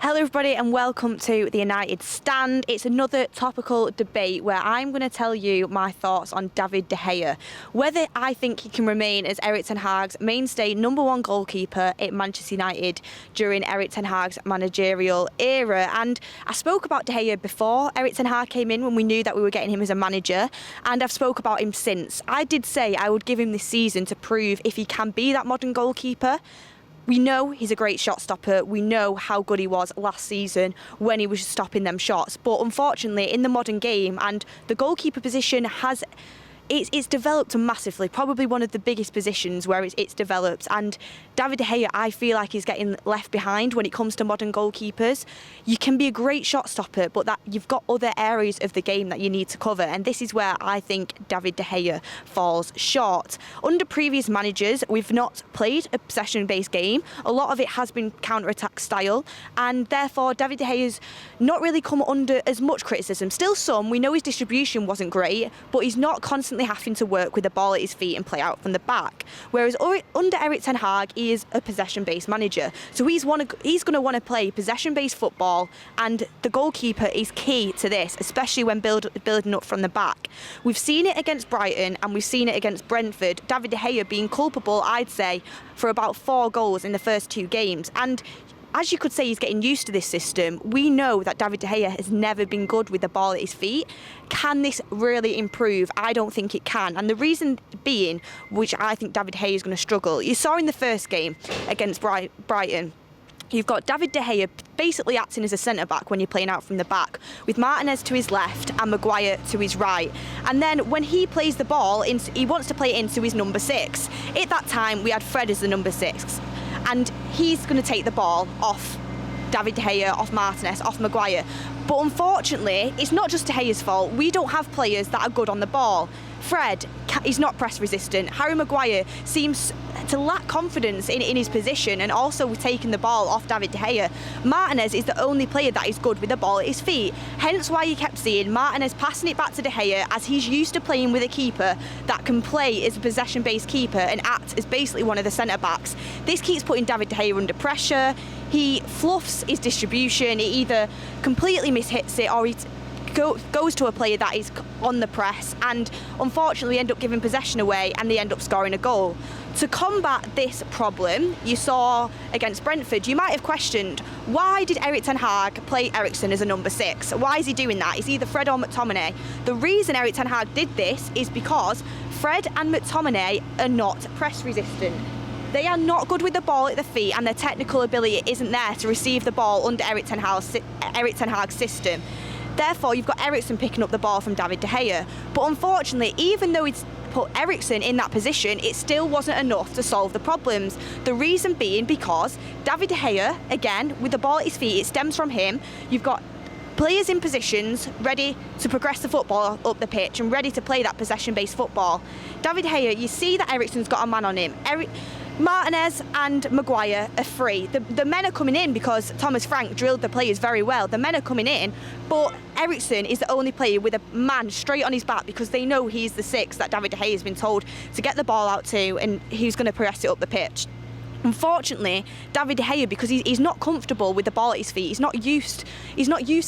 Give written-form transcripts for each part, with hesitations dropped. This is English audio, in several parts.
Hello everybody and welcome to the United Stand. It's another topical debate where I'm going to tell you my thoughts on David De Gea. Whether I think he can remain as Erik ten Hag's mainstay #1 goalkeeper at Manchester United during Erik ten Hag's managerial era. And I spoke about De Gea before Erik ten Hag came in when we knew that we were getting him as a manager, and I've spoke about him since. I did say I would give him this season to prove if he can be that modern goalkeeper. We know he's a great shot stopper. We know how good he was last season when he was stopping them shots. But unfortunately, in the modern game, and the goalkeeper position it's developed massively, probably one of the biggest positions where it's developed. And David De Gea, I feel like he's getting left behind when it comes to modern goalkeepers. You can be a great shot stopper, but that you've got other areas of the game that you need to cover. And this is where I think David De Gea falls short. Under previous managers, we've not played a possession-based game. A lot of it has been counter-attack style, and therefore David De Gea's not really come under as much criticism. Still some. We know his distribution wasn't great, but he's not constantly having to work with the ball at his feet and play out from the back. Whereas under Erik ten Hag, he is a possession-based manager. So he's going to want to play possession-based football, and the goalkeeper is key to this, especially when building up from the back. We've seen it against Brighton and we've seen it against Brentford. David De Gea being culpable, I'd say, for about 4 goals in the first 2 games. And as you could say, he's getting used to this system. We know that David De Gea has never been good with the ball at his feet. Can this really improve? I don't think it can. And the reason being, which I think David De Gea is going to struggle, you saw in the first game against Brighton, you've got David De Gea basically acting as a centre-back when you're playing out from the back, with Martinez to his left and Maguire to his right. And then when he plays the ball, he wants to play it into his number 6. At that time, we had Fred as the number 6. And he's going to take the ball off David De Gea, off Martinez, off Maguire. But unfortunately, it's not just De Gea's fault. We don't have players that are good on the ball. Fred is not press resistant. Harry Maguire seems to lack confidence in his position, and also with taking the ball off David De Gea. Martinez is the only player that is good with the ball at his feet. Hence why you kept seeing Martinez passing it back to De Gea, as he's used to playing with a keeper that can play as a possession-based keeper and act as basically one of the centre-backs. This keeps putting David De Gea under pressure. He fluffs his distribution. He either completely mishits it or he goes to a player that is on the press, and unfortunately end up giving possession away and they end up scoring a goal. To combat this problem, you saw against Brentford, you might have questioned, why did Erik ten Hag play Eriksen as a number 6? Why is he doing that? It's either Fred or McTominay. The reason Erik ten Hag did this is because Fred and McTominay are not press resistant. They are not good with the ball at the feet, and their technical ability isn't there to receive the ball under Erik ten Hag's system. Therefore, you've got Eriksen picking up the ball from David De Gea. But unfortunately, even though he's put Eriksen in that position, it still wasn't enough to solve the problems. The reason being because David De Gea, again, with the ball at his feet, it stems from him. You've got players in positions ready to progress the football up the pitch and ready to play that possession-based football. David De Gea, you see that Eriksen's got a man on him. Martinez and Maguire are free. The men are coming in because Thomas Frank drilled the players very well. The men are coming in, but Eriksen is the only player with a man straight on his back because they know he's the 6 that David De Gea has been told to get the ball out to, and he's going to progress it up the pitch. Unfortunately, David De Gea, because he's not comfortable with the ball at his feet, he's not used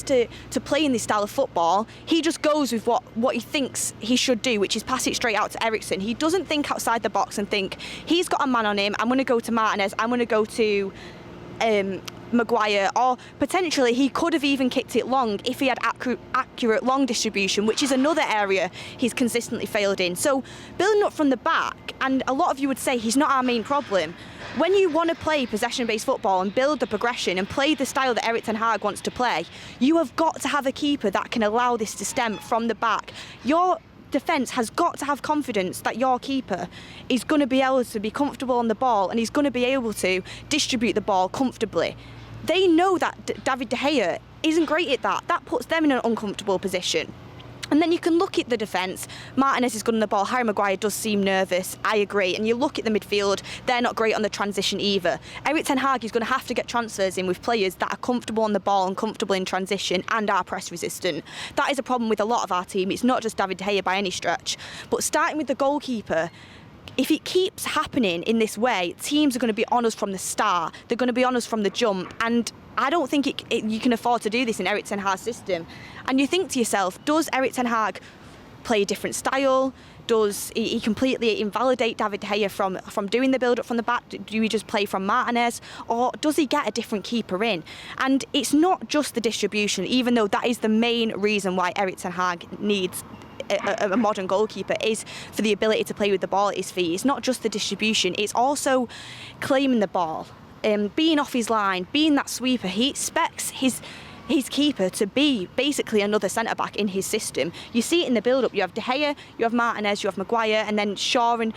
to playing this style of football. He just goes with what he thinks he should do, which is pass it straight out to Eriksen. He doesn't think outside the box and think, he's got a man on him, I'm going to go to Martinez, I'm going to go to Maguire, or potentially he could have even kicked it long if he had accurate long distribution, which is another area he's consistently failed in. So building up from the back, and a lot of you would say he's not our main problem. When you want to play possession-based football and build the progression and play the style that Erik ten Hag wants to play, you have got to have a keeper that can allow this to stem from the back. Your defence has got to have confidence that your keeper is going to be able to be comfortable on the ball and he's going to be able to distribute the ball comfortably. They know that David De Gea isn't great at that. That puts them in an uncomfortable position. And then you can look at the defence. Martinez is good on the ball. Harry Maguire does seem nervous. I agree. And you look at the midfield, they're not great on the transition either. Erik ten Hag is going to have to get transfers in with players that are comfortable on the ball and comfortable in transition and are press resistant. That is a problem with a lot of our team. It's not just David De Gea by any stretch. But starting with the goalkeeper, if it keeps happening in this way, teams are going to be on us from the start. They're going to be on us from the jump. And I don't think you can afford to do this in Erik ten Hag's system. And you think to yourself, does Erik ten Hag play a different style? Does he completely invalidate David de Gea from doing the build-up from the back? Do we just play from Martinez? Or does he get a different keeper in? And it's not just the distribution, even though that is the main reason why Erik ten Hag needs a modern goalkeeper, is for the ability to play with the ball at his feet. It's not just the distribution, it's also claiming the ball, being off his line, being that sweeper. He expects his keeper to be basically another centre-back in his system. You see it in the build-up. You have De Gea, you have Martinez, you have Maguire, and then Shaw and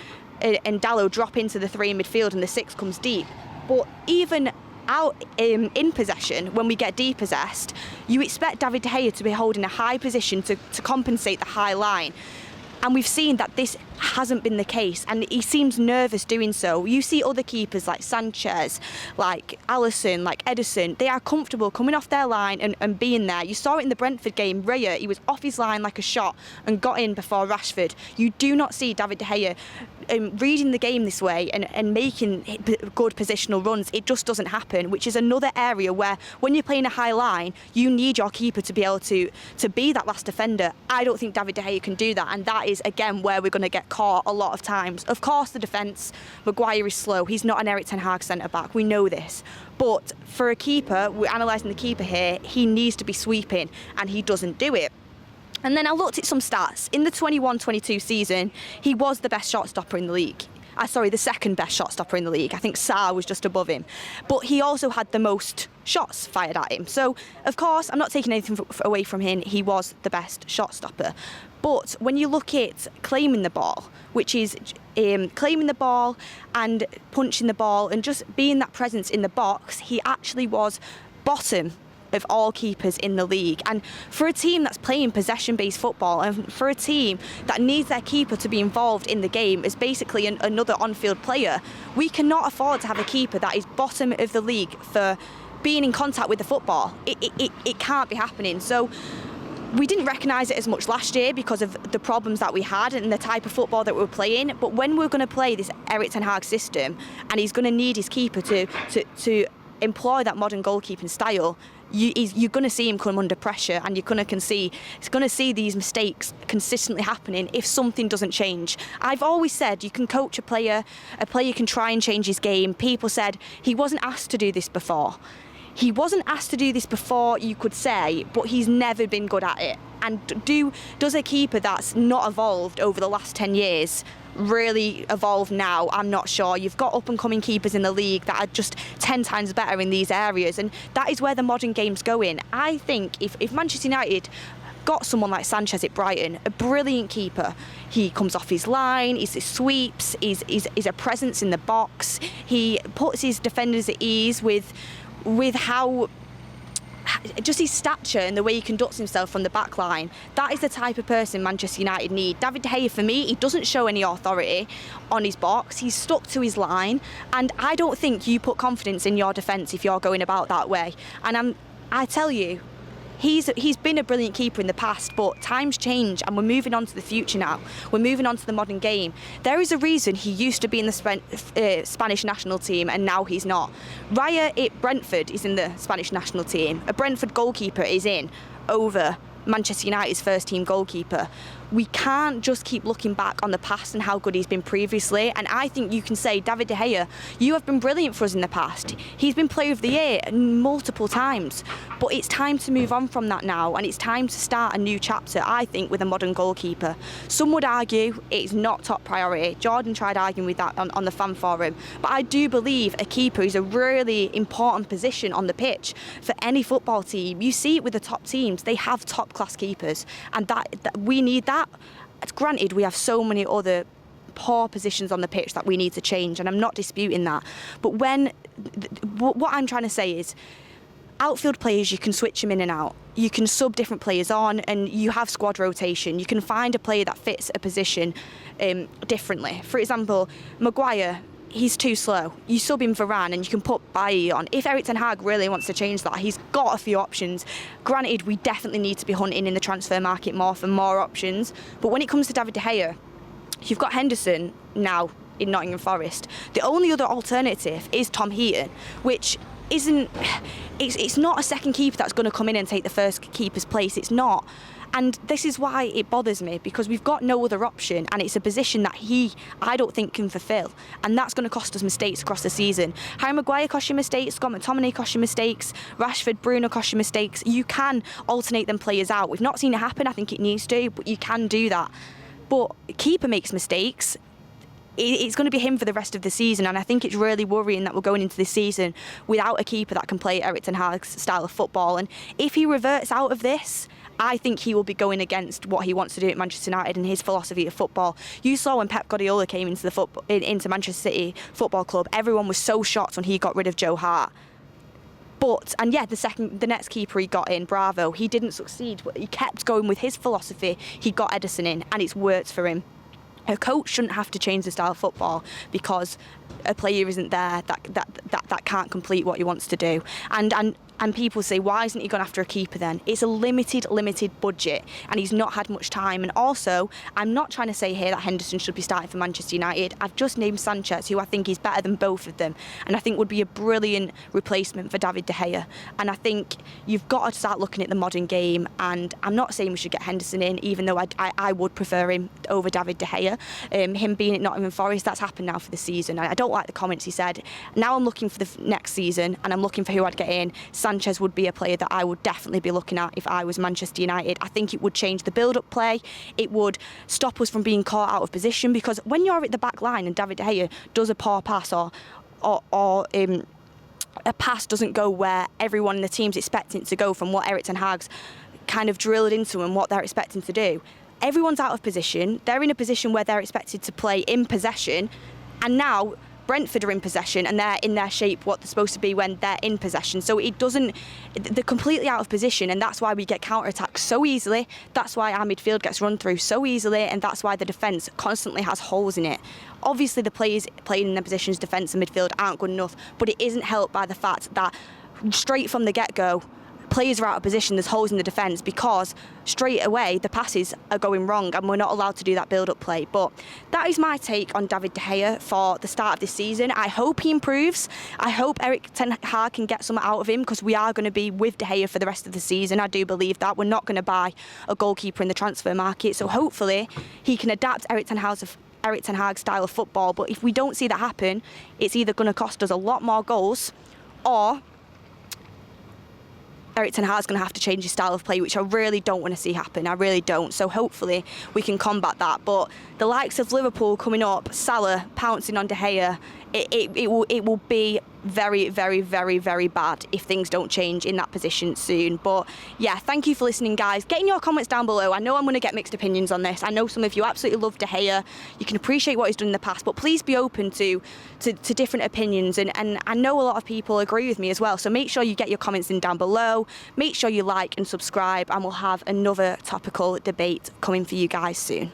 Dalot drop into the three in midfield and the six comes deep. But even out in possession, when we get depossessed, you expect David De Gea to be holding a high position to compensate the high line. And we've seen that this hasn't been the case, and he seems nervous doing so. You see other keepers like Sanchez, like Alisson, like Ederson, they are comfortable coming off their line and being there. You saw it in the Brentford game. Raya, he was off his line like a shot and got in before Rashford. You do not see David De Gea reading the game this way and making good positional runs. It just doesn't happen, which is another area where when you're playing a high line, you need your keeper to be able to be that last defender. I don't think David De Gea can do that, and that is again where we're going to get caught a lot of times. Of course, the defence, Maguire is slow. He's not an Erik ten Hag centre-back. We know this. But for a keeper, we're analysing the keeper here, he needs to be sweeping, and he doesn't do it. And then I looked at some stats. In the 21-22 season, he was the best shot stopper in the league. The second best shot stopper in the league. I think Sarr was just above him. But he also had the most shots fired at him. So, of course, I'm not taking anything away from him. He was the best shot stopper. But when you look at claiming the ball, which is claiming the ball and punching the ball and just being that presence in the box, he actually was bottom of all keepers in the league. And for a team that's playing possession-based football, and for a team that needs their keeper to be involved in the game as basically another on-field player, we cannot afford to have a keeper that is bottom of the league for being in contact with the football. It can't be happening. So we didn't recognise it as much last year because of the problems that we had and the type of football that we were playing. But when we're going to play this Erik ten Hag system, and he's going to need his keeper to employ that modern goalkeeping style, you're going to see him come under pressure, and you're going to see these mistakes consistently happening if something doesn't change. I've always said you can coach a player can try and change his game. People said he wasn't asked to do this before. He wasn't asked to do this before, you could say, but he's never been good at it. And does a keeper that's not evolved over the last 10 years really evolve now? I'm not sure. You've got up-and-coming keepers in the league that are just 10 times better in these areas, and that is where the modern game's going. I think if Manchester United got someone like Sanchez at Brighton, a brilliant keeper, he comes off his line, he sweeps, he's a presence in the box, he puts his defenders at ease with how just his stature and the way he conducts himself from the back line. That is the type of person Manchester United need. David De Gea, for me, he doesn't show any authority on his box. He's stuck to his line, and I don't think you put confidence in your defence if you're going about that way. And I tell you, he's been a brilliant keeper in the past, but times change and we're moving on to the future now. We're moving on to the modern game. There is a reason he used to be in the Spanish national team and now he's not. Raya at Brentford is in the Spanish national team. A Brentford goalkeeper is in over Manchester United's first team goalkeeper. We can't just keep looking back on the past and how good he's been previously. And I think you can say, David De Gea, you have been brilliant for us in the past. He's been Player of the Year multiple times. But it's time to move on from that now, and it's time to start a new chapter, I think, with a modern goalkeeper. Some would argue it's not top priority. Jordan tried arguing with that on the fan forum. But I do believe a keeper is a really important position on the pitch for any football team. You see it with the top teams. They have top-class keepers, and that we need that. Granted, we have so many other poor positions on the pitch that we need to change, and I'm not disputing that. But what I'm trying to say is, outfield players, you can switch them in and out. You can sub different players on, and you have squad rotation. You can find a player that fits a position differently. For example, Maguire, he's too slow. You sub him Varane and you can put Bailly on. If Erik ten Hag really wants to change that, he's got a few options. Granted, we definitely need to be hunting in the transfer market more for more options. But when it comes to David De Gea, you've got Henderson now in Nottingham Forest. The only other alternative is Tom Heaton, which it's not a second keeper that's going to come in and take the first keeper's place. It's not. And this is why it bothers me, because we've got no other option, and it's a position that I don't think can fulfil, and that's going to cost us mistakes across the season. Harry Maguire cost you mistakes, Scott McTominay cost you mistakes, Rashford, Bruno cost you mistakes. You can alternate them players out. We've not seen it happen. I think it needs to, but you can do that. But keeper makes mistakes. It's going to be him for the rest of the season, and I think it's really worrying that we're going into this season without a keeper that can play Erik ten Hag's style of football. And if he reverts out of this, I think he will be going against what he wants to do at Manchester United and his philosophy of football. You saw when Pep Guardiola came into Manchester City Football Club, everyone was so shocked when he got rid of Joe Hart. The next keeper he got in, Bravo, he didn't succeed, but he kept going with his philosophy. He got Ederson in, and it's worked for him. A coach shouldn't have to change the style of football because a player isn't there that can't complete what he wants to do. And people say, why isn't he gone after a keeper then? It's a limited budget, and he's not had much time. And also, I'm not trying to say here that Henderson should be starting for Manchester United. I've just named Sanchez, who I think is better than both of them, and I think would be a brilliant replacement for David De Gea. And I think you've got to start looking at the modern game, and I'm not saying we should get Henderson in, even though I would prefer him over David De Gea. Him being at Nottingham Forest, that's happened now for the season. I don't like the comments he said. Now I'm looking for the next season, and I'm looking for who I'd get in. Sanchez would be a player that I would definitely be looking at if I was Manchester United. I think it would change the build-up play. It would stop us from being caught out of position, because when you're at the back line and David De Gea does a poor pass or a pass doesn't go where everyone in the team's expecting it to go from what Erik ten Hag's kind of drilled into them and what they're expecting to do, everyone's out of position. They're in a position where they're expected to play in possession, and now Brentford are in possession and they're in their shape what they're supposed to be when they're in possession. So they're completely out of position, and that's why we get counter-attacked so easily. That's why our midfield gets run through so easily, and that's why the defence constantly has holes in it. Obviously the players playing in their positions, defence and midfield, aren't good enough, but it isn't helped by the fact that straight from the get-go, players are out of position, there's holes in the defence, because straight away the passes are going wrong and we're not allowed to do that build-up play. But that is my take on David De Gea for the start of this season. I hope he improves. I hope Erik ten Hag can get something out of him, because we are going to be with De Gea for the rest of the season. I do believe that. We're not going to buy a goalkeeper in the transfer market, so hopefully he can adapt Erik ten Hag's style of football. But if we don't see that happen, it's either going to cost us a lot more goals, or Erik ten Hag's going to have to change his style of play, which I really don't want to see happen. I really don't. So hopefully we can combat that. But the likes of Liverpool coming up, Salah pouncing on De Gea, it will be very, very, very, very bad if things don't change in that position soon. But yeah, thank you for listening, guys. Get in your comments down below. I know I'm going to get mixed opinions on this. I know some of you absolutely love De Gea. You can appreciate what he's done in the past, but please be open to different opinions. And I know a lot of people agree with me as well. So make sure you get your comments in down below. Make sure you like and subscribe, and we'll have another topical debate coming for you guys soon.